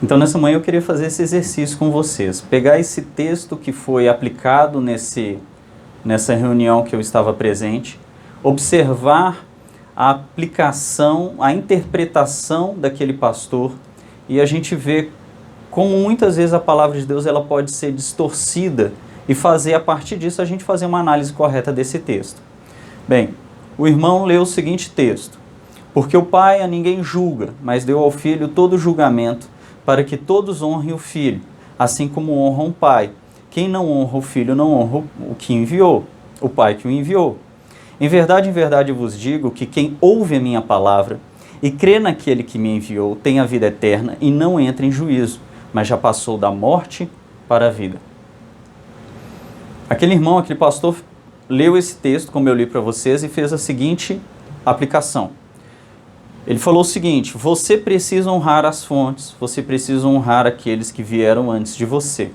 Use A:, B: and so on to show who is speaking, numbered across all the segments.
A: Então, nessa manhã eu queria fazer esse exercício com vocês. Pegar esse texto que foi aplicado nessa reunião que eu estava presente, observar a aplicação, a interpretação daquele pastor, e a gente vê como muitas vezes a palavra de Deus ela pode ser distorcida e fazer, a partir disso, a gente fazer uma análise correta desse texto. Bem, o irmão leu o seguinte texto: porque o pai a ninguém julga, mas deu ao filho todo o julgamento, para que todos honrem o filho, assim como honram o pai. Quem não honra o filho não honra o que enviou, o pai que o enviou. Em verdade eu vos digo que quem ouve a minha palavra e crê naquele que me enviou tem a vida eterna e não entra em juízo, mas já passou da morte para a vida. Aquele irmão, aquele pastor, leu esse texto, como eu li para vocês, e fez a seguinte aplicação. Ele falou o seguinte: você precisa honrar as fontes, você precisa honrar aqueles que vieram antes de você.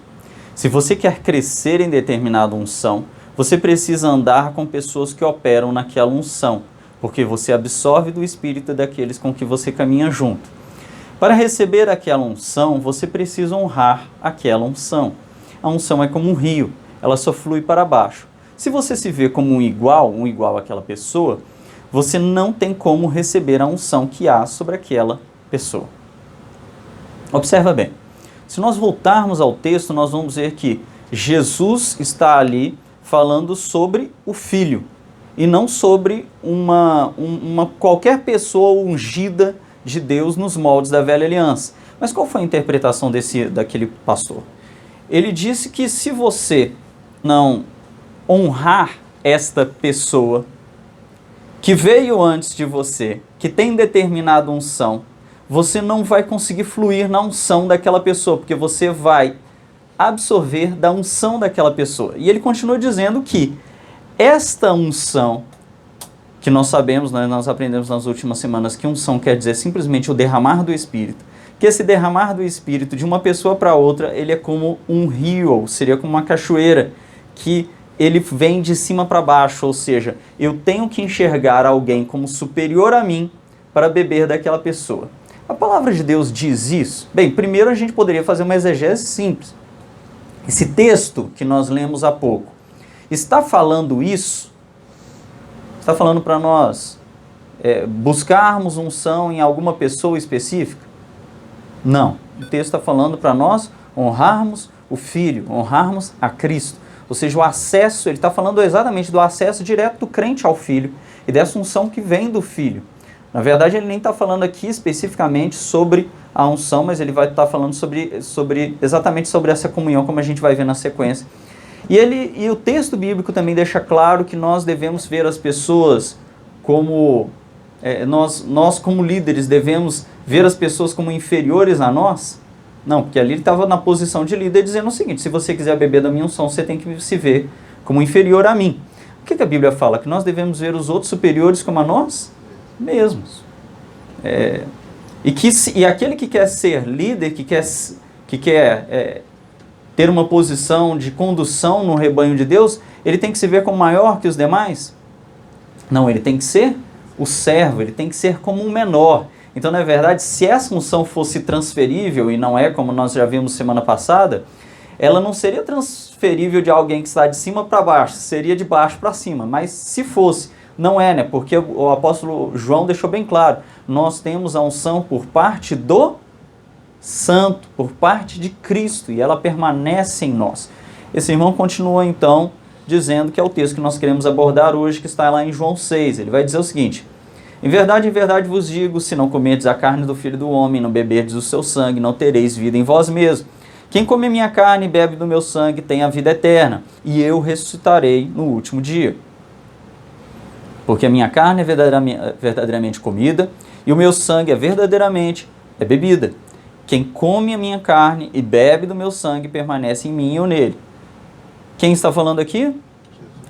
A: Se você quer crescer em determinada unção, você precisa andar com pessoas que operam naquela unção, porque você absorve do Espírito daqueles com que você caminha junto. Para receber aquela unção, você precisa honrar aquela unção. A unção é como um rio, ela só flui para baixo. Se você se vê como um igual àquela pessoa, você não tem como receber a unção que há sobre aquela pessoa. Observa bem. Se nós voltarmos ao texto, nós vamos ver que Jesus está ali falando sobre o Filho, e não sobre uma qualquer pessoa ungida de Deus nos moldes da velha aliança. Mas qual foi a interpretação daquele pastor? Ele disse que se você não honrar esta pessoa que veio antes de você, que tem determinada unção, você não vai conseguir fluir na unção daquela pessoa, porque você vai absorver da unção daquela pessoa. E ele continua dizendo que esta unção, que nós sabemos, nós aprendemos nas últimas semanas que unção quer dizer simplesmente o derramar do Espírito, que esse derramar do Espírito de uma pessoa para outra, ele é como um rio, ou seria como uma cachoeira, que ele vem de cima para baixo, ou seja, eu tenho que enxergar alguém como superior a mim para beber daquela pessoa. A palavra de Deus diz isso? Bem, primeiro a gente poderia fazer uma exegese simples. Esse texto que nós lemos há pouco, está falando isso? Está falando para nós buscarmos unção em alguma pessoa específica? Não. O texto está falando para nós honrarmos o Filho, honrarmos a Cristo. Ou seja, o acesso, ele está falando exatamente do acesso direto do crente ao Filho e dessa unção que vem do Filho. Na verdade, ele nem está falando aqui especificamente sobre a unção, mas ele vai estar falando exatamente sobre essa comunhão, como a gente vai ver na sequência. E o texto bíblico também deixa claro que nós devemos ver as pessoas como... nós como líderes devemos ver as pessoas como inferiores a nós? Não, porque ali ele estava na posição de líder dizendo o seguinte: se você quiser beber da minha unção, você tem que se ver como inferior a mim. O que a Bíblia fala? Que nós devemos ver os outros superiores como a nós mesmos. E aquele que quer ser líder, que quer ter uma posição de condução no rebanho de Deus, ele tem que se ver como maior que os demais? Não, ele tem que ser o servo, ele tem que ser como um menor. Então, na verdade, se essa unção fosse transferível, e não é, como nós já vimos semana passada, ela não seria transferível de alguém que está de cima para baixo, seria de baixo para cima. Mas se fosse, não é, né? Porque o apóstolo João deixou bem claro, nós temos a unção por parte do Santo, por parte de Cristo, e ela permanece em nós. Esse irmão continua então dizendo que é o texto que nós queremos abordar hoje, que está lá em João 6. Ele vai dizer o seguinte: em verdade vos digo, se não comerdes a carne do Filho do Homem, não beberdes o seu sangue, não tereis vida em vós mesmos. Quem come minha carne e bebe do meu sangue tem a vida eterna, e eu ressuscitarei no último dia. Porque a minha carne é verdadeiramente comida, e o meu sangue é verdadeiramente bebida. Quem come a minha carne e bebe do meu sangue permanece em mim e eu nele. Quem está falando aqui?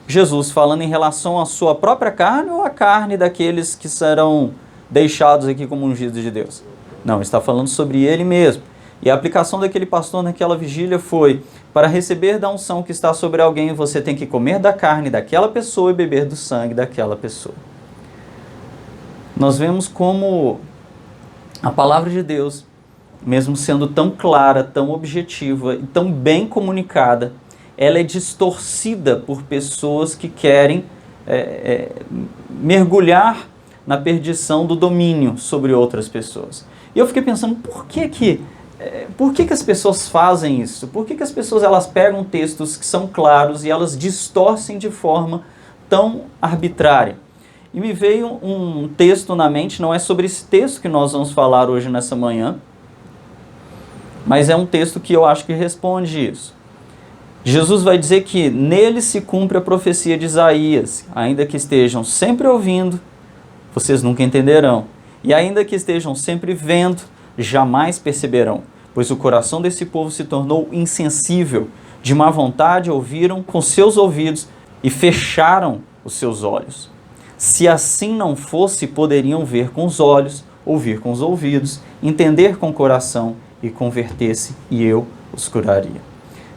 A: Jesus, falando em relação à sua própria carne ou à carne daqueles que serão deixados aqui como ungidos de Deus? Não, está falando sobre ele mesmo. E a aplicação daquele pastor naquela vigília foi: para receber da unção que está sobre alguém, você tem que comer da carne daquela pessoa e beber do sangue daquela pessoa. Nós vemos como a palavra de Deus mesmo sendo tão clara, tão objetiva e tão bem comunicada, ela é distorcida por pessoas que querem mergulhar na perdição do domínio sobre outras pessoas. E eu fiquei pensando, por que as pessoas fazem isso? Por que as pessoas elas pegam textos que são claros e elas distorcem de forma tão arbitrária? E me veio um texto na mente, não é sobre esse texto que nós vamos falar hoje nessa manhã, mas é um texto que eu acho que responde isso. Jesus vai dizer que nele se cumpre a profecia de Isaías, ainda que estejam sempre ouvindo, vocês nunca entenderão, e ainda que estejam sempre vendo, jamais perceberão, pois o coração desse povo se tornou insensível, de má vontade ouviram com seus ouvidos e fecharam os seus olhos. Se assim não fosse, poderiam ver com os olhos, ouvir com os ouvidos, entender com o coração e converter-se, e eu os curaria.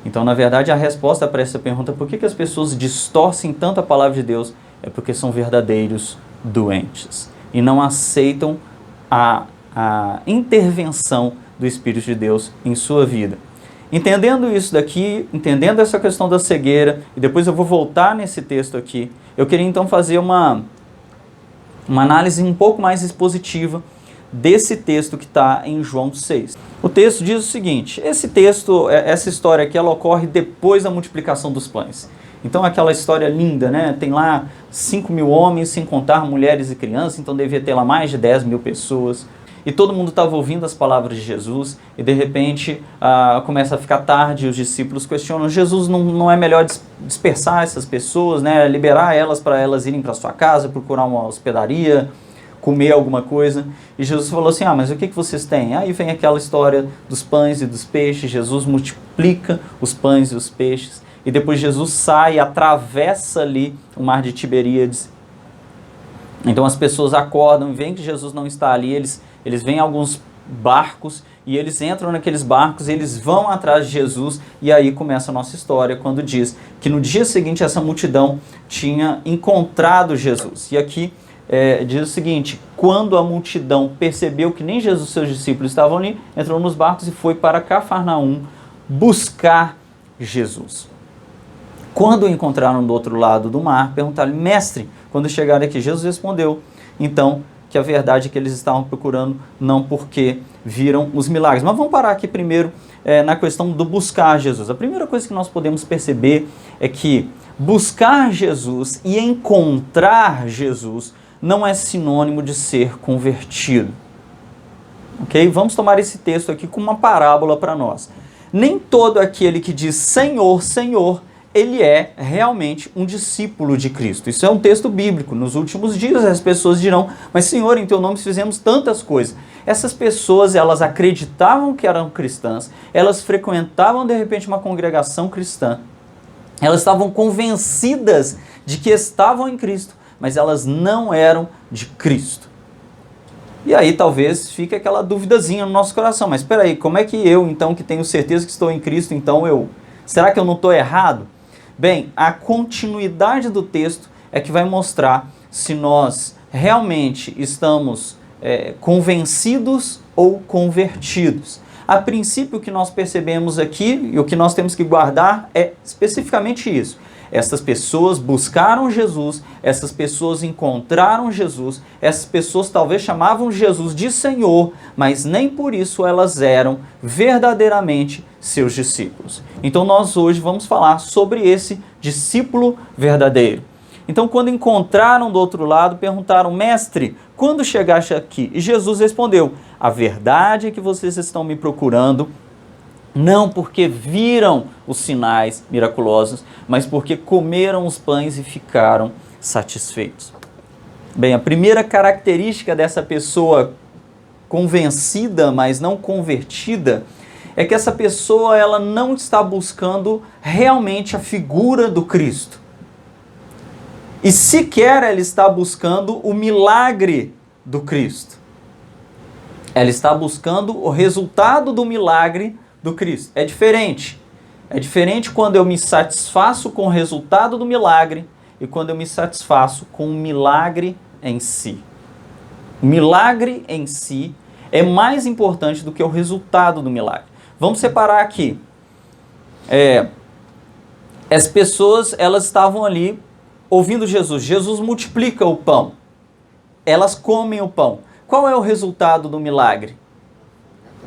A: Então, na verdade, a resposta para essa pergunta, por que as pessoas distorcem tanto a palavra de Deus, é porque são verdadeiros doentes e não aceitam a intervenção do Espírito de Deus em sua vida. Entendendo isso daqui, entendendo essa questão da cegueira, e depois eu vou voltar nesse texto aqui, eu queria então fazer uma análise um pouco mais expositiva desse texto que está em João 6. O texto diz o seguinte, essa história aqui, ela ocorre depois da multiplicação dos pães. Então aquela história linda, né? Tem lá 5.000 homens, sem contar mulheres e crianças, então devia ter lá mais de 10.000 pessoas. E todo mundo estava ouvindo as palavras de Jesus, e de repente começa a ficar tarde, e os discípulos questionam, Jesus, não é melhor dispersar essas pessoas, né? Liberar elas para elas irem para sua casa, procurar uma hospedaria, comer alguma coisa. E Jesus falou assim, mas o que vocês têm? Aí vem aquela história dos pães e dos peixes, Jesus multiplica os pães e os peixes, e depois Jesus sai, atravessa ali o mar de Tiberíades. Então as pessoas acordam, veem que Jesus não está ali, eles veem alguns barcos, e eles entram naqueles barcos, eles vão atrás de Jesus, e aí começa a nossa história, quando diz que no dia seguinte essa multidão tinha encontrado Jesus. E aqui diz o seguinte, quando a multidão percebeu que nem Jesus e seus discípulos estavam ali, entrou nos barcos e foi para Cafarnaum buscar Jesus. Quando o encontraram do outro lado do mar, perguntaram-lhe, mestre, quando chegaram aqui, Jesus respondeu, então, que a verdade é que eles estavam procurando não porque viram os milagres. Mas vamos parar aqui primeiro na questão do buscar Jesus. A primeira coisa que nós podemos perceber é que buscar Jesus e encontrar Jesus não é sinônimo de ser convertido. Ok? Vamos tomar esse texto aqui como uma parábola para nós. Nem todo aquele que diz Senhor, Senhor, ele é realmente um discípulo de Cristo. Isso é um texto bíblico. Nos últimos dias as pessoas dirão, mas Senhor, em teu nome fizemos tantas coisas. Essas pessoas, elas acreditavam que eram cristãs, elas frequentavam de repente uma congregação cristã, elas estavam convencidas de que estavam em Cristo, mas elas não eram de Cristo. E aí talvez fique aquela duvidazinha no nosso coração, mas espera aí, como é que eu, então, que tenho certeza que estou em Cristo, então será que eu não estou errado? Bem, a continuidade do texto é que vai mostrar se nós realmente estamos convencidos ou convertidos. A princípio, o que nós percebemos aqui, e o que nós temos que guardar, é especificamente isso. Essas pessoas buscaram Jesus, essas pessoas encontraram Jesus, essas pessoas talvez chamavam Jesus de Senhor, mas nem por isso elas eram verdadeiramente seus discípulos. Então nós hoje vamos falar sobre esse discípulo verdadeiro. Então quando encontraram do outro lado, perguntaram, mestre, quando chegaste aqui? E Jesus respondeu, a verdade é que vocês estão me procurando, não porque viram os sinais miraculosos, mas porque comeram os pães e ficaram satisfeitos. Bem, a primeira característica dessa pessoa convencida, mas não convertida, é que essa pessoa ela não está buscando realmente a figura do Cristo. E sequer ela está buscando o milagre do Cristo. Ela está buscando o resultado do milagre do Cristo. É diferente. É diferente quando eu me satisfaço com o resultado do milagre e quando eu me satisfaço com o milagre em si. O milagre em si é mais importante do que o resultado do milagre. Vamos separar aqui. As pessoas, elas estavam ali ouvindo Jesus. Jesus multiplica o pão. Elas comem o pão. Qual é o resultado do milagre?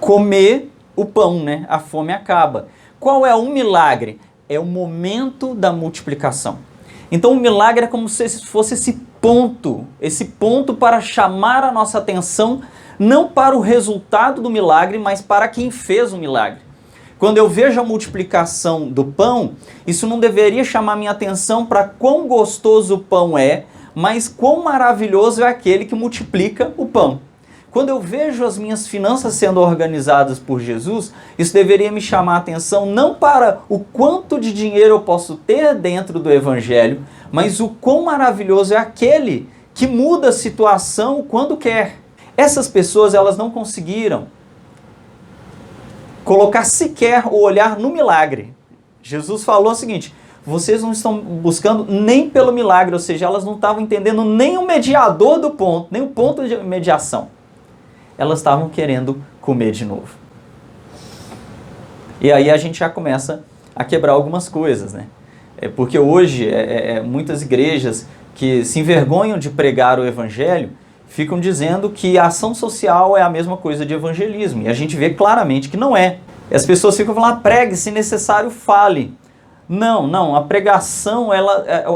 A: Comer o pão, né? A fome acaba. Qual é o milagre? É o momento da multiplicação. Então o milagre é como se fosse esse ponto para chamar a nossa atenção, não para o resultado do milagre, mas para quem fez o milagre. Quando eu vejo a multiplicação do pão, isso não deveria chamar minha atenção para quão gostoso o pão é, mas quão maravilhoso é aquele que multiplica o pão. Quando eu vejo as minhas finanças sendo organizadas por Jesus, isso deveria me chamar a atenção não para o quanto de dinheiro eu posso ter dentro do Evangelho, mas o quão maravilhoso é aquele que muda a situação quando quer. Essas pessoas, elas não conseguiram colocar sequer o olhar no milagre. Jesus falou o seguinte: vocês não estão buscando nem pelo milagre, ou seja, elas não estavam entendendo nem o mediador do ponto, nem o ponto de mediação. Elas estavam querendo comer de novo. E aí a gente já começa a quebrar algumas coisas, né? Porque hoje muitas igrejas que se envergonham de pregar o evangelho ficam dizendo que a ação social é a mesma coisa de evangelismo. E a gente vê claramente que não é. As pessoas ficam falando, pregue, se necessário, fale. Não, a pregação,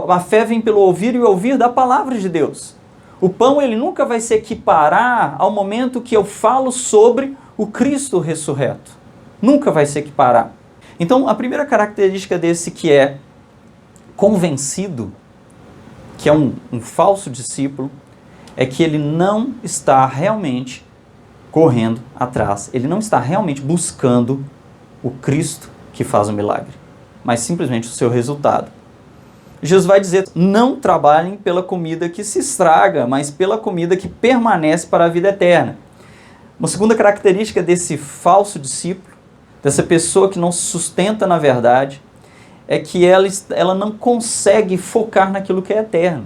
A: a fé vem pelo ouvir e o ouvir da palavra de Deus. O pão, ele nunca vai se equiparar ao momento que eu falo sobre o Cristo ressurreto. Nunca vai se equiparar. Então, a primeira característica desse que é convencido, que é um falso discípulo, é que ele não está realmente correndo atrás, ele não está realmente buscando o Cristo que faz o milagre, mas simplesmente o seu resultado. Jesus vai dizer, não trabalhem pela comida que se estraga, mas pela comida que permanece para a vida eterna. Uma segunda característica desse falso discípulo, dessa pessoa que não se sustenta na verdade, é que ela não consegue focar naquilo que é eterno.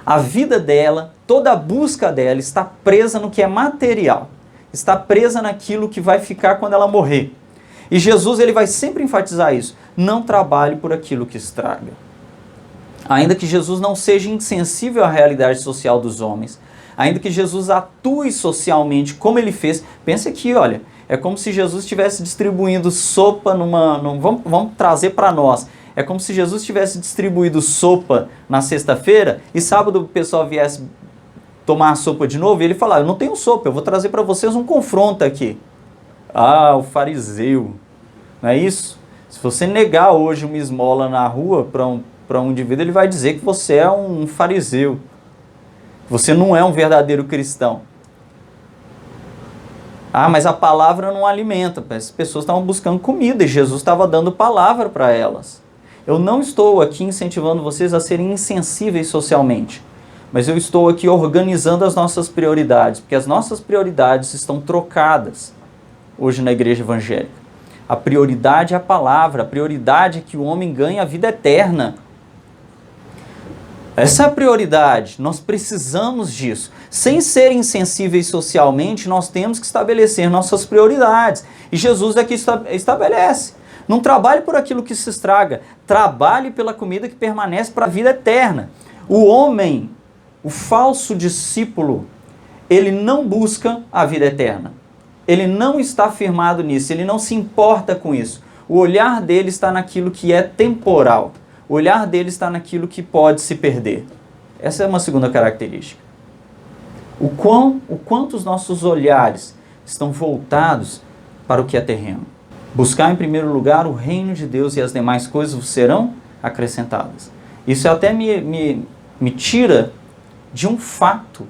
A: A vida dela, toda a busca dela está presa no que é material, está presa naquilo que vai ficar quando ela morrer. E Jesus, ele vai sempre enfatizar isso, não trabalhe por aquilo que estraga. Ainda que Jesus não seja insensível à realidade social dos homens, ainda que Jesus atue socialmente como ele fez, pense aqui, olha, é como se Jesus estivesse distribuindo sopa vamos trazer para nós, é como se Jesus tivesse distribuído sopa na sexta-feira e sábado o pessoal viesse tomar a sopa de novo e ele falar, eu não tenho sopa, eu vou trazer para vocês um confronto aqui. Ah, o fariseu, não é isso? Se você negar hoje uma esmola na rua para um indivíduo, ele vai dizer que você é um fariseu. Você não é um verdadeiro cristão. Ah, mas a palavra não alimenta. As pessoas estavam buscando comida e Jesus estava dando palavra para elas. Eu não estou aqui incentivando vocês a serem insensíveis socialmente, mas eu estou aqui organizando as nossas prioridades, porque as nossas prioridades estão trocadas hoje na igreja evangélica. A prioridade é a palavra, a prioridade é que o homem ganhe a vida eterna. Essa é a prioridade, nós precisamos disso. Sem ser insensíveis socialmente, nós temos que estabelecer nossas prioridades. E Jesus aqui estabelece. Não trabalhe por aquilo que se estraga, trabalhe pela comida que permanece para a vida eterna. O homem, o falso discípulo, ele não busca a vida eterna. Ele não está firmado nisso, ele não se importa com isso. O olhar dele está naquilo que é temporal. O olhar dele está naquilo que pode se perder. Essa é uma segunda característica. O quanto os nossos olhares estão voltados para o que é terreno. Buscar em primeiro lugar o reino de Deus e as demais coisas serão acrescentadas. Isso até me tira de um fato,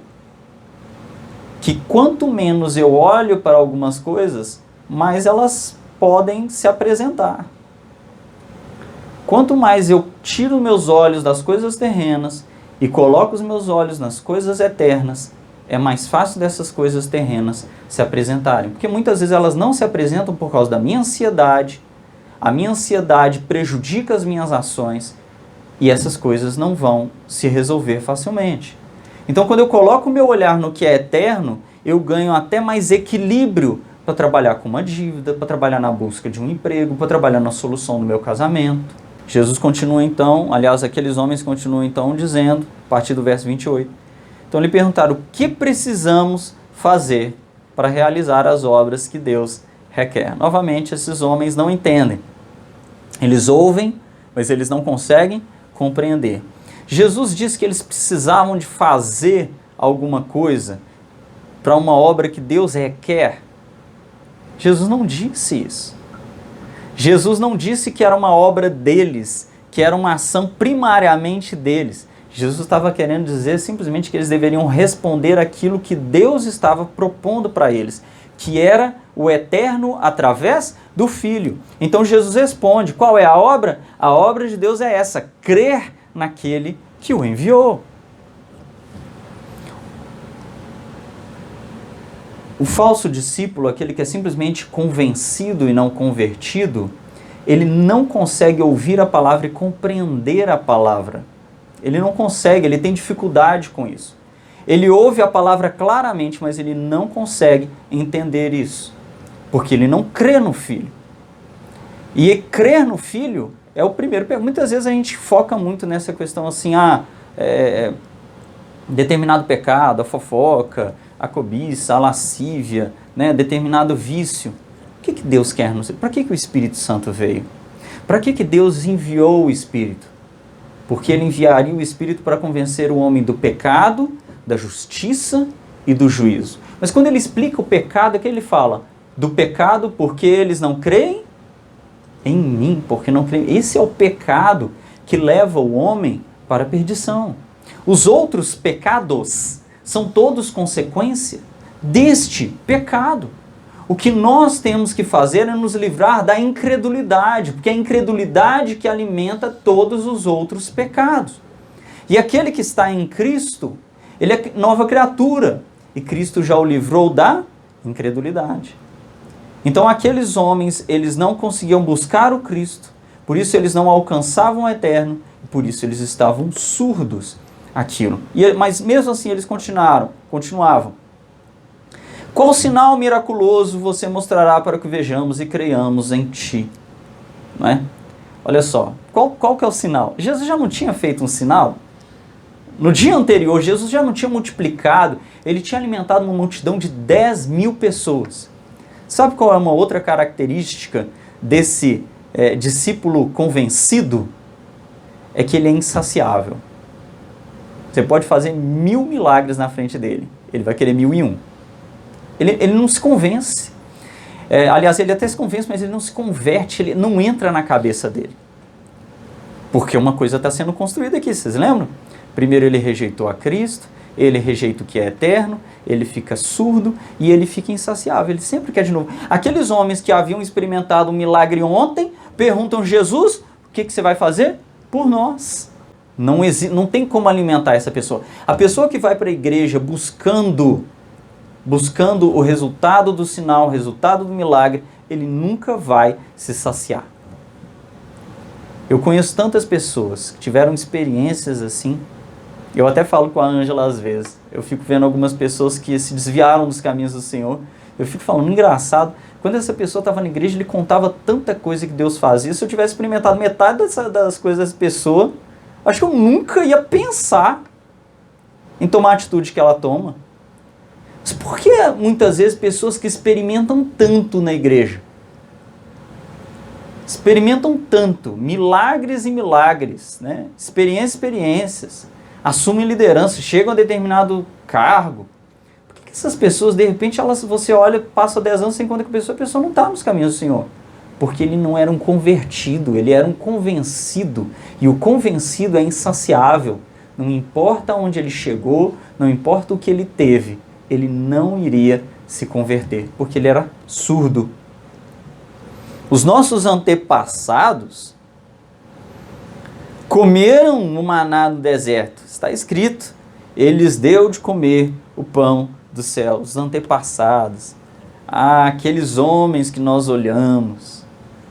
A: que quanto menos eu olho para algumas coisas, mais elas podem se apresentar. Quanto mais eu tiro meus olhos das coisas terrenas e coloco os meus olhos nas coisas eternas, é mais fácil dessas coisas terrenas se apresentarem. Porque muitas vezes elas não se apresentam por causa da minha ansiedade. A minha ansiedade prejudica as minhas ações e essas coisas não vão se resolver facilmente. Então, quando eu coloco o meu olhar no que é eterno, eu ganho até mais equilíbrio para trabalhar com uma dívida, para trabalhar na busca de um emprego, para trabalhar na solução do meu casamento. Jesus continua então, aliás, aqueles homens continuam então dizendo, a partir do verso 28, então lhe perguntaram: o que precisamos fazer para realizar as obras que Deus requer? Novamente, esses homens não entendem. Eles ouvem, mas eles não conseguem compreender. Jesus disse que eles precisavam de fazer alguma coisa para uma obra que Deus requer. Jesus não disse isso. Jesus não disse que era uma obra deles, que era uma ação primariamente deles. Jesus estava querendo dizer simplesmente que eles deveriam responder aquilo que Deus estava propondo para eles, que era o eterno através do Filho. Então Jesus responde: qual é a obra? A obra de Deus é essa, crer naquele que o enviou. O falso discípulo, aquele que é simplesmente convencido e não convertido, ele não consegue ouvir a palavra e compreender a palavra. Ele não consegue, ele tem dificuldade com isso. Ele ouve a palavra claramente, mas ele não consegue entender isso, porque ele não crê no Filho. E crer no Filho é o primeiro. Muitas vezes a gente foca muito nessa questão assim, determinado pecado, a fofoca, a cobiça, a lascívia, né, determinado vício. O que Deus quer nos... Para que o Espírito Santo veio? Para que Deus enviou o Espírito? Porque ele enviaria o Espírito para convencer o homem do pecado, da justiça e do juízo. Mas quando ele explica o pecado, o que ele fala? Do pecado porque eles não creem em mim, porque não creem. Esse é o pecado que leva o homem para a perdição. Os outros pecados são todos consequência deste pecado. O que nós temos que fazer é nos livrar da incredulidade, porque é a incredulidade que alimenta todos os outros pecados. E aquele que está em Cristo, ele é nova criatura, e Cristo já o livrou da incredulidade. Então aqueles homens, eles não conseguiam buscar o Cristo, por isso eles não alcançavam o eterno, e por isso eles estavam surdos àquilo. Mas mesmo assim eles continuavam. Qual sinal miraculoso você mostrará para que vejamos e creiamos em ti? Não é? Olha só, qual que é o sinal? Jesus já não tinha feito um sinal? No dia anterior, Jesus já não tinha multiplicado, ele tinha alimentado uma multidão de 10.000 pessoas. Sabe qual é uma outra característica desse discípulo convencido? É que ele é insaciável. Você pode fazer 1000 milagres na frente dele, ele vai querer 1001. Ele não se convence. Aliás, ele até se convence, mas ele não se converte, ele não entra na cabeça dele. Porque uma coisa está sendo construída aqui, vocês lembram? Primeiro ele rejeitou a Cristo, ele rejeita o que é eterno, ele fica surdo e ele fica insaciável, ele sempre quer de novo. Aqueles homens que haviam experimentado um milagre ontem, perguntam: Jesus, o que você vai fazer? Por nós. Não tem como alimentar essa pessoa. A pessoa que vai para a igreja buscando o resultado do sinal, o resultado do milagre, ele nunca vai se saciar. Eu conheço tantas pessoas que tiveram experiências assim. Eu até falo com a Ângela às vezes. Eu fico vendo algumas pessoas que se desviaram dos caminhos do Senhor. Eu fico falando, engraçado, quando essa pessoa estava na igreja, ele contava tanta coisa que Deus fazia. Se eu tivesse experimentado metade das coisas dessa pessoa, acho que eu nunca ia pensar em tomar a atitude que ela toma. Mas por que muitas vezes pessoas que experimentam tanto na igreja? Experimentam tanto, milagres e milagres, né? Experiências, assumem liderança, chegam a determinado cargo. Por que essas pessoas, de repente, você olha, passa 10 anos sem conta que a pessoa não está nos caminhos do Senhor? Porque ele não era um convertido, ele era um convencido. E o convencido é insaciável. Não importa onde ele chegou, não importa o que ele teve, ele não iria se converter, porque ele era surdo. Os nossos antepassados comeram o maná no deserto. Está escrito, ele lhes deu de comer o pão do céu. Os antepassados, aqueles homens que nós olhamos,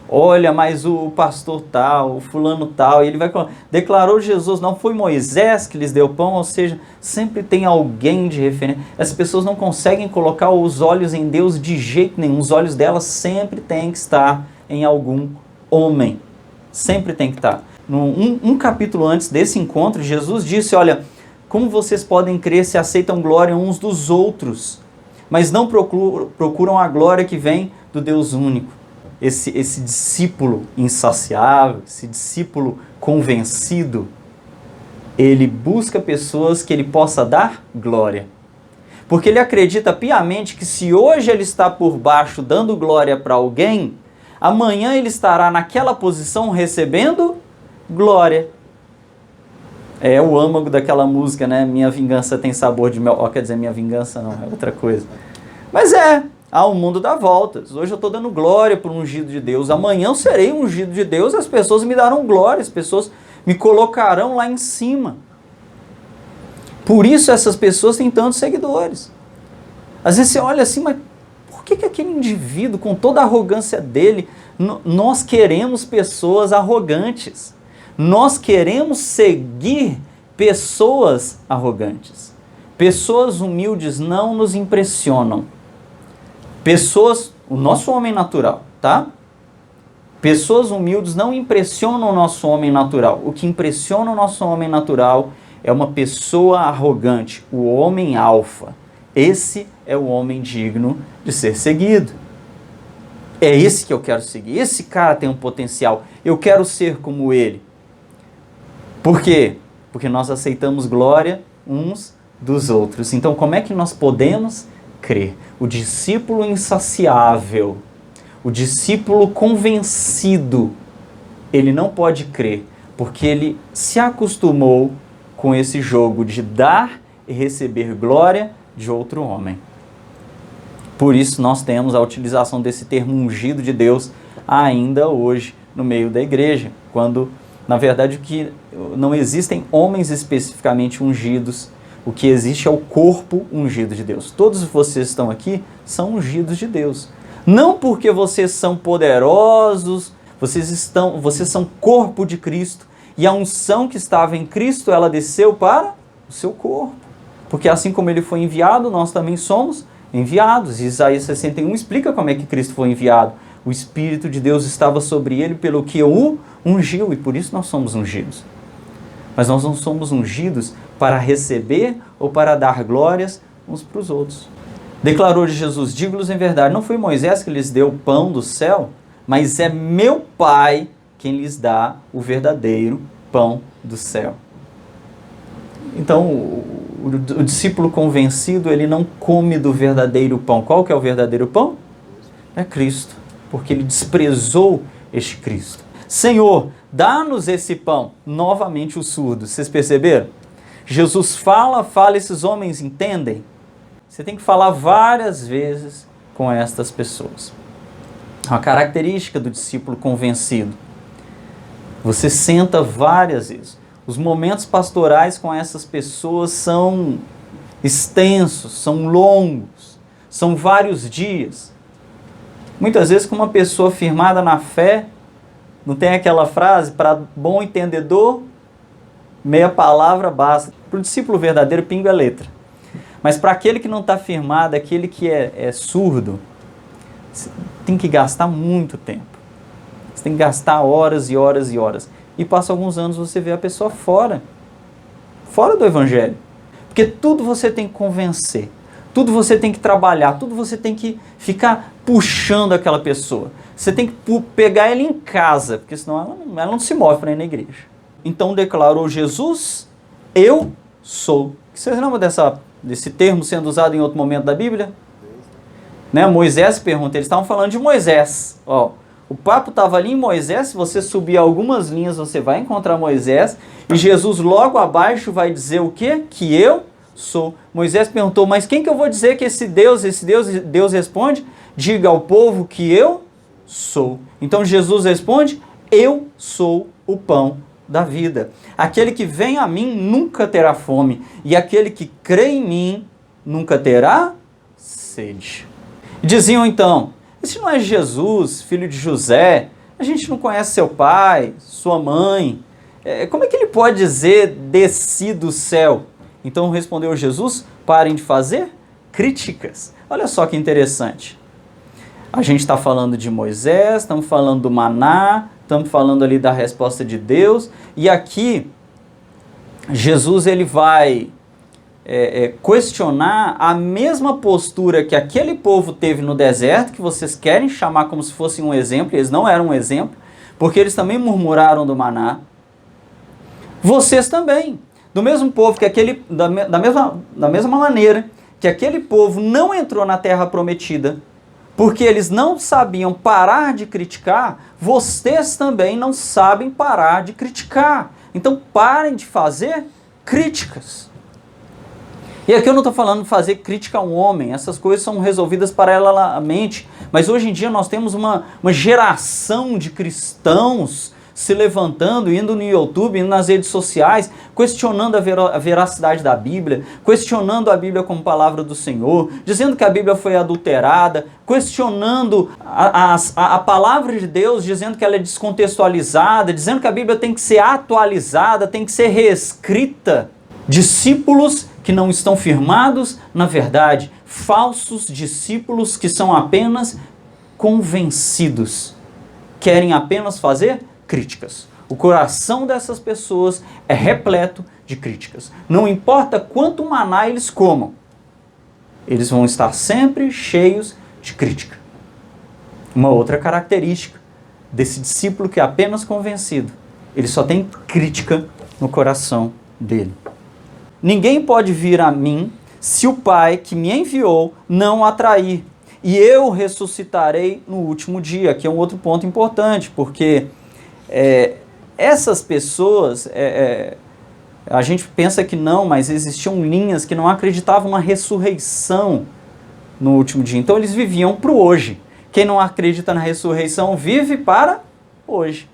A: Olha, mas o pastor tal, o fulano tal, e ele vai declarou Jesus, não foi Moisés que lhes deu pão, ou seja, sempre tem alguém de referência. As pessoas não conseguem colocar os olhos em Deus de jeito nenhum, os olhos delas sempre têm que estar em algum homem, sempre tem que estar. Um capítulo antes desse encontro, Jesus disse, olha, como vocês podem crer se aceitam glória uns dos outros, mas não procuram a glória que vem do Deus único. Esse discípulo insaciável, esse discípulo convencido, ele busca pessoas que ele possa dar glória. Porque ele acredita piamente que se hoje ele está por baixo dando glória para alguém, amanhã ele estará naquela posição recebendo glória. É o âmago daquela música, né? Minha vingança tem sabor de mel. Quer dizer, minha vingança não, é outra coisa. Mas o mundo dá voltas. Hoje eu estou dando glória para o ungido de Deus. Amanhã eu serei ungido de Deus e as pessoas me darão glória. As pessoas me colocarão lá em cima. Por isso essas pessoas têm tantos seguidores. Às vezes você olha assim, mas por que aquele indivíduo, com toda a arrogância dele, nós queremos pessoas arrogantes. Nós queremos seguir pessoas arrogantes. Pessoas humildes não nos impressionam. O nosso homem natural, tá? Pessoas humildes não impressionam o nosso homem natural. O que impressiona o nosso homem natural é uma pessoa arrogante, o homem alfa. Esse é o homem digno de ser seguido. É esse que eu quero seguir. Esse cara tem um potencial. Eu quero ser como ele. Por quê? Porque nós aceitamos glória uns dos outros. Então, como é que nós podemos crer? O discípulo insaciável, o discípulo convencido, ele não pode crer, porque ele se acostumou com esse jogo de dar e receber glória de outro homem. Por isso nós temos a utilização desse termo ungido de Deus ainda hoje no meio da igreja, quando na verdade que não existem homens especificamente ungidos. O que existe é o corpo ungido de Deus. Todos vocês estão aqui são ungidos de Deus. Não porque vocês são poderosos, vocês são corpo de Cristo. E a unção que estava em Cristo, ela desceu para o seu corpo. Porque assim como ele foi enviado, nós também somos enviados. Isaías 61 explica como é que Cristo foi enviado. O Espírito de Deus estava sobre ele pelo que o ungiu, e por isso nós somos ungidos. Mas nós não somos ungidos para receber ou para dar glórias uns para os outros. Declarou Jesus, digo-lhes em verdade, não foi Moisés que lhes deu o pão do céu, mas é meu Pai quem lhes dá o verdadeiro pão do céu. Então, o discípulo convencido, ele não come do verdadeiro pão. Qual que é o verdadeiro pão? É Cristo, porque ele desprezou este Cristo. Senhor, dá-nos esse pão. Novamente os surdos, vocês perceberam? Jesus fala, esses homens entendem. Você tem que falar várias vezes com estas pessoas. Uma característica do discípulo convencido. Você senta várias vezes. Os momentos pastorais com essas pessoas são extensos, são longos, são vários dias. Muitas vezes com uma pessoa firmada na fé, não tem aquela frase, para bom entendedor, meia palavra basta. Para o discípulo verdadeiro, pingo é letra. Mas para aquele que não está firmado, aquele que é surdo, você tem que gastar muito tempo. Você tem que gastar horas e horas e horas. E passa alguns anos, você vê a pessoa fora do evangelho. Porque tudo você tem que convencer, tudo você tem que trabalhar, tudo você tem que ficar puxando aquela pessoa. Você tem que pegar ela em casa, porque senão ela não se move para ir na igreja. Então declarou Jesus, eu sou. Vocês lembram desse termo sendo usado em outro momento da Bíblia? Né? Moisés pergunta, eles estavam falando de Moisés. O papo estava ali em Moisés, se você subir algumas linhas você vai encontrar Moisés, e Jesus logo abaixo vai dizer o quê? Que eu sou. Moisés perguntou, mas quem que eu vou dizer que Deus responde, diga ao povo que eu sou. Então Jesus responde, eu sou o pão da vida. Aquele que vem a mim nunca terá fome, e aquele que crê em mim nunca terá sede. Diziam então, esse não é Jesus, filho de José, A gente não conhece seu pai, sua mãe. Como é que ele pode dizer, desci do céu? Então respondeu Jesus, parem de fazer críticas. Olha só que interessante. A gente está falando de Moisés, estamos falando do maná, estamos falando ali da resposta de Deus. E aqui, Jesus ele vai questionar a mesma postura que aquele povo teve no deserto, que vocês querem chamar como se fosse um exemplo, e eles não eram um exemplo, porque eles também murmuraram do maná. Vocês também, do mesmo povo que da mesma maneira que aquele povo não entrou na terra prometida, porque eles não sabiam parar de criticar, vocês também não sabem parar de criticar. Então parem de fazer críticas. E aqui eu não estou falando de fazer crítica a um homem, essas coisas são resolvidas paralelamente, mas hoje em dia nós temos uma geração de cristãos se levantando, indo no YouTube, indo nas redes sociais, questionando a veracidade da Bíblia, questionando a Bíblia como palavra do Senhor, dizendo que a Bíblia foi adulterada, questionando a palavra de Deus, dizendo que ela é descontextualizada, dizendo que a Bíblia tem que ser atualizada, tem que ser reescrita. Discípulos que não estão firmados na verdade, falsos discípulos que são apenas convencidos, querem apenas fazer críticas. O coração dessas pessoas é repleto de críticas. Não importa quanto maná eles comam, eles vão estar sempre cheios de crítica. Uma outra característica desse discípulo que é apenas convencido, ele só tem crítica no coração dele. Ninguém pode vir a mim se o Pai que me enviou não atrair, e eu ressuscitarei no último dia, que é um outro ponto importante, porque essas pessoas, a gente pensa que não, mas existiam linhas que não acreditavam na ressurreição no último dia. Então eles viviam para o hoje. Quem não acredita na ressurreição vive para hoje.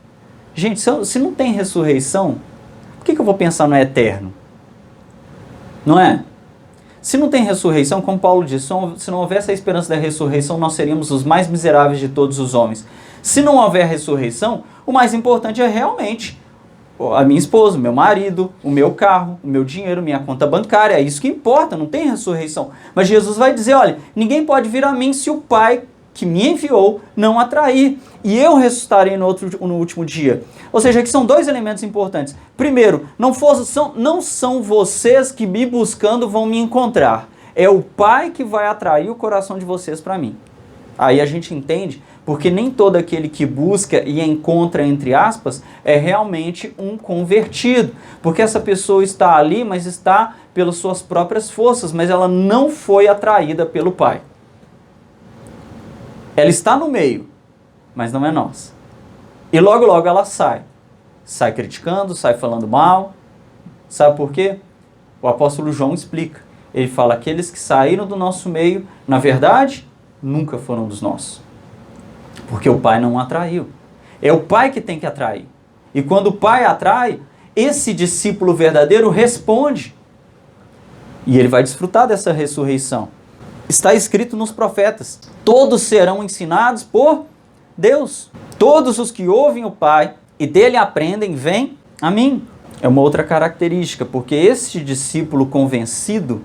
A: Gente, se não tem ressurreição, por que eu vou pensar no eterno? Não é? Se não tem ressurreição, como Paulo disse, se não houvesse a esperança da ressurreição, nós seríamos os mais miseráveis de todos os homens. Se não houver ressurreição, o mais importante é realmente a minha esposa, o meu marido, o meu carro, o meu dinheiro, minha conta bancária. É isso que importa, não tem ressurreição. Mas Jesus vai dizer, olha, ninguém pode vir a mim se o Pai que me enviou não atrair, e eu ressuscitarei no último dia. Ou seja, aqui são dois elementos importantes. Primeiro, não são vocês que me buscando vão me encontrar. É o Pai que vai atrair o coração de vocês para mim. Aí a gente entende, porque nem todo aquele que busca e encontra, entre aspas, é realmente um convertido. Porque essa pessoa está ali, mas está pelas suas próprias forças, mas ela não foi atraída pelo Pai. Ela está no meio, mas não é nossa. E logo, logo ela sai. Sai criticando, sai falando mal. Sabe por quê? O apóstolo João explica. Ele fala, aqueles que saíram do nosso meio, na verdade, nunca foram dos nossos. Porque o Pai não atraiu. É o Pai que tem que atrair. E quando o Pai atrai, esse discípulo verdadeiro responde. E ele vai desfrutar dessa ressurreição. Está escrito nos profetas, todos serão ensinados por Deus. Todos os que ouvem o Pai e dele aprendem, vêm a mim. É uma outra característica, porque esse discípulo convencido,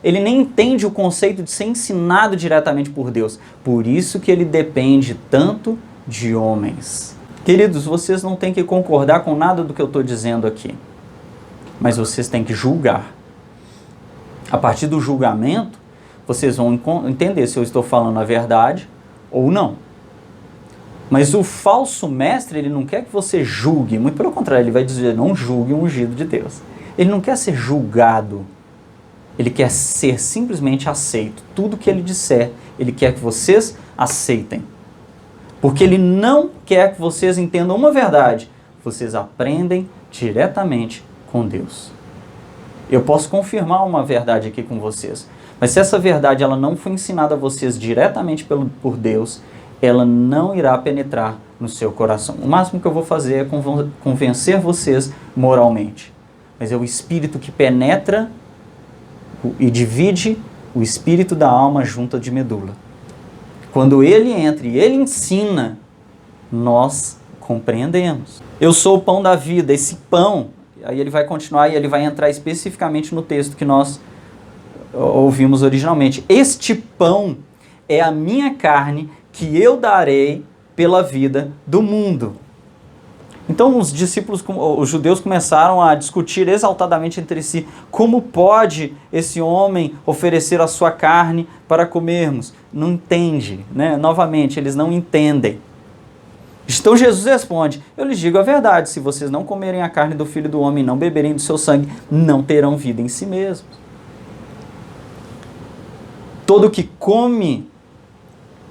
A: ele nem entende o conceito de ser ensinado diretamente por Deus. Por isso que ele depende tanto de homens. Queridos, vocês não têm que concordar com nada do que eu estou dizendo aqui, mas vocês têm que julgar. A partir do julgamento, vocês vão entender se eu estou falando a verdade ou não. Mas o falso mestre, ele não quer que você julgue. Muito pelo contrário, ele vai dizer, não julgue o ungido de Deus. Ele não quer ser julgado. Ele quer ser simplesmente aceito. Tudo que ele disser, ele quer que vocês aceitem. Porque ele não quer que vocês entendam uma verdade. Vocês aprendem diretamente com Deus. Eu posso confirmar uma verdade aqui com vocês. Mas se essa verdade ela não foi ensinada a vocês diretamente por Deus, ela não irá penetrar no seu coração. O máximo que eu vou fazer é convencer vocês moralmente. Mas é o Espírito que penetra e divide o espírito da alma junta de medula. Quando ele entra e ele ensina, nós compreendemos. Eu sou o pão da vida, esse pão, aí ele vai continuar e ele vai entrar especificamente no texto que nós ouvimos originalmente. Este pão é a minha carne que eu darei pela vida do mundo. Então os discípulos, os judeus começaram a discutir exaltadamente entre si como pode esse homem oferecer a sua carne para comermos. Não entende, né? Novamente, eles não entendem. Então Jesus responde, eu lhes digo a verdade, se vocês não comerem a carne do Filho do Homem e não beberem do seu sangue, não terão vida em si mesmos. Todo que come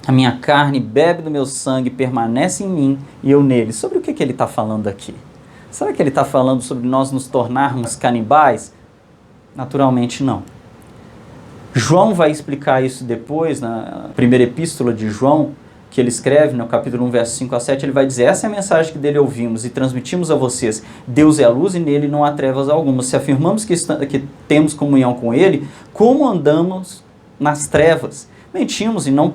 A: a minha carne, bebe do meu sangue, permanece em mim e eu nele. Sobre o que ele está falando aqui? Será que ele está falando sobre nós nos tornarmos canibais? Naturalmente não. João vai explicar isso depois, na primeira epístola de João, que ele escreve, no capítulo 1, verso 5 a 7, ele vai dizer, essa é a mensagem que dele ouvimos e transmitimos a vocês. Deus é a luz e nele não há trevas alguma. Se afirmamos que temos comunhão com ele, como andamos nas trevas? Mentimos e não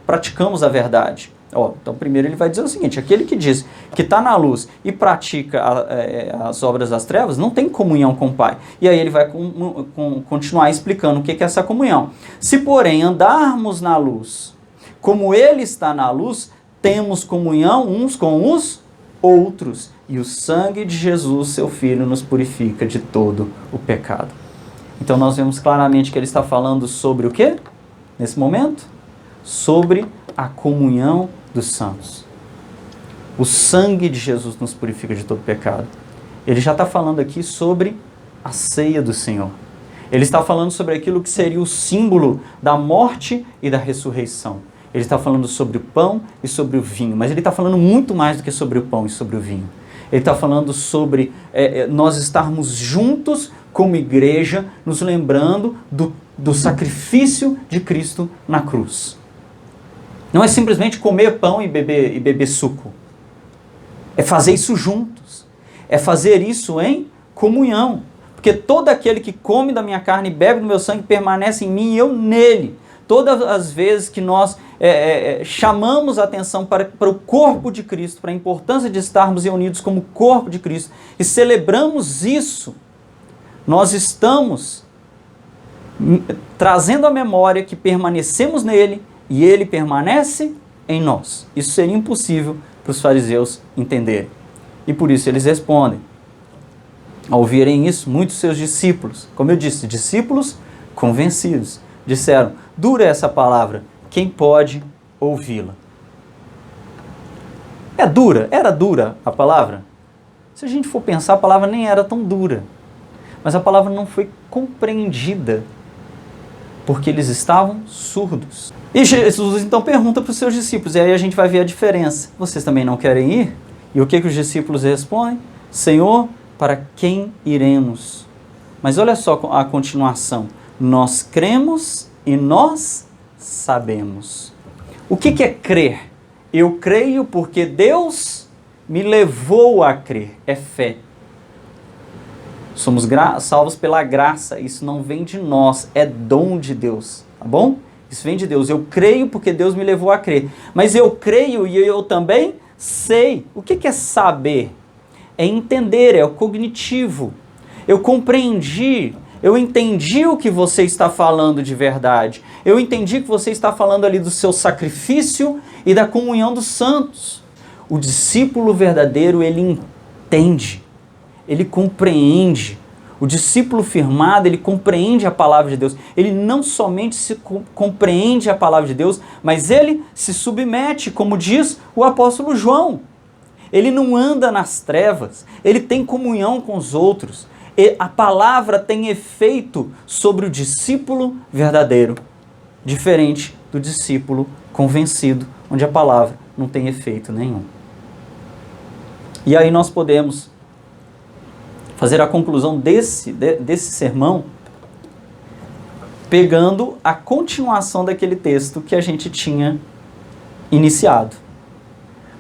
A: praticamos a verdade. Então primeiro ele vai dizer o seguinte, aquele que diz que está na luz e pratica as obras das trevas, não tem comunhão com o Pai. E aí ele vai continuar explicando o que é essa comunhão. Se porém andarmos na luz, como ele está na luz, temos comunhão uns com os outros. E o sangue de Jesus, seu Filho, nos purifica de todo o pecado. Então nós vemos claramente que ele está falando sobre o quê? Nesse momento? Sobre a comunhão dos santos. O sangue de Jesus nos purifica de todo pecado. Ele já está falando aqui sobre a ceia do Senhor. Ele está falando sobre aquilo que seria o símbolo da morte e da ressurreição. Ele está falando sobre o pão e sobre o vinho, mas ele está falando muito mais do que sobre o pão e sobre o vinho. Ele está falando sobre nós estarmos juntos como igreja, nos lembrando do sacrifício de Cristo na cruz. Não é simplesmente comer pão e beber suco. É fazer isso juntos. É fazer isso em comunhão. Porque todo aquele que come da minha carne e bebe do meu sangue permanece em mim e eu nele. Todas as vezes que nós chamamos a atenção para o corpo de Cristo, para a importância de estarmos reunidos como corpo de Cristo, e celebramos isso, nós estamos trazendo à memória que permanecemos nele e ele permanece em nós. Isso seria impossível para os fariseus entenderem. E por isso eles respondem. Ao ouvirem isso, muitos seus discípulos, como eu disse, discípulos convencidos, disseram, dura essa palavra, quem pode ouvi-la? Era dura a palavra? Se a gente for pensar, a palavra nem era tão dura. Mas a palavra não foi compreendida, porque eles estavam surdos. E Jesus então pergunta para os seus discípulos, e aí a gente vai ver a diferença. Vocês também não querem ir? E o que os discípulos respondem? Senhor, para quem iremos? Mas olha só a continuação. Nós cremos e nós sabemos. O que é crer? Eu creio porque Deus me levou a crer. É fé. Somos salvos pela graça. Isso não vem de nós, é dom de Deus. Tá bom? Isso vem de Deus. Eu creio porque Deus me levou a crer. Mas eu creio e eu também sei. O que é saber? É entender, é o cognitivo. Eu compreendi. Eu entendi o que você está falando de verdade. Eu entendi que você está falando ali do seu sacrifício e da comunhão dos santos. O discípulo verdadeiro, ele entende, ele compreende. O discípulo firmado, ele compreende a palavra de Deus. Ele não somente compreende a palavra de Deus, mas ele se submete, como diz o apóstolo João. Ele não anda nas trevas, ele tem comunhão com os outros. E a palavra tem efeito sobre o discípulo verdadeiro, diferente do discípulo convencido, onde a palavra não tem efeito nenhum. E aí nós podemos fazer a conclusão desse sermão pegando a continuação daquele texto que a gente tinha iniciado.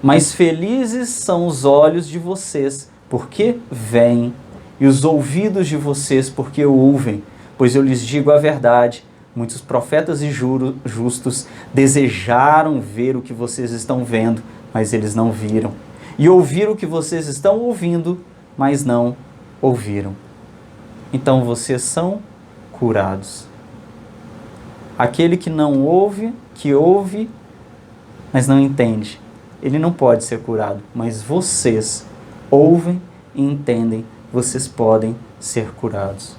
A: Mas felizes são os olhos de vocês, porque veem, e os ouvidos de vocês, porque ouvem, pois eu lhes digo a verdade, muitos profetas e justos desejaram ver o que vocês estão vendo, mas eles não viram, e ouvir o que vocês estão ouvindo, mas não ouviram. Então vocês são curados. Aquele que não ouve, que ouve, mas não entende, ele não pode ser curado. Mas vocês ouvem e entendem, vocês podem ser curados.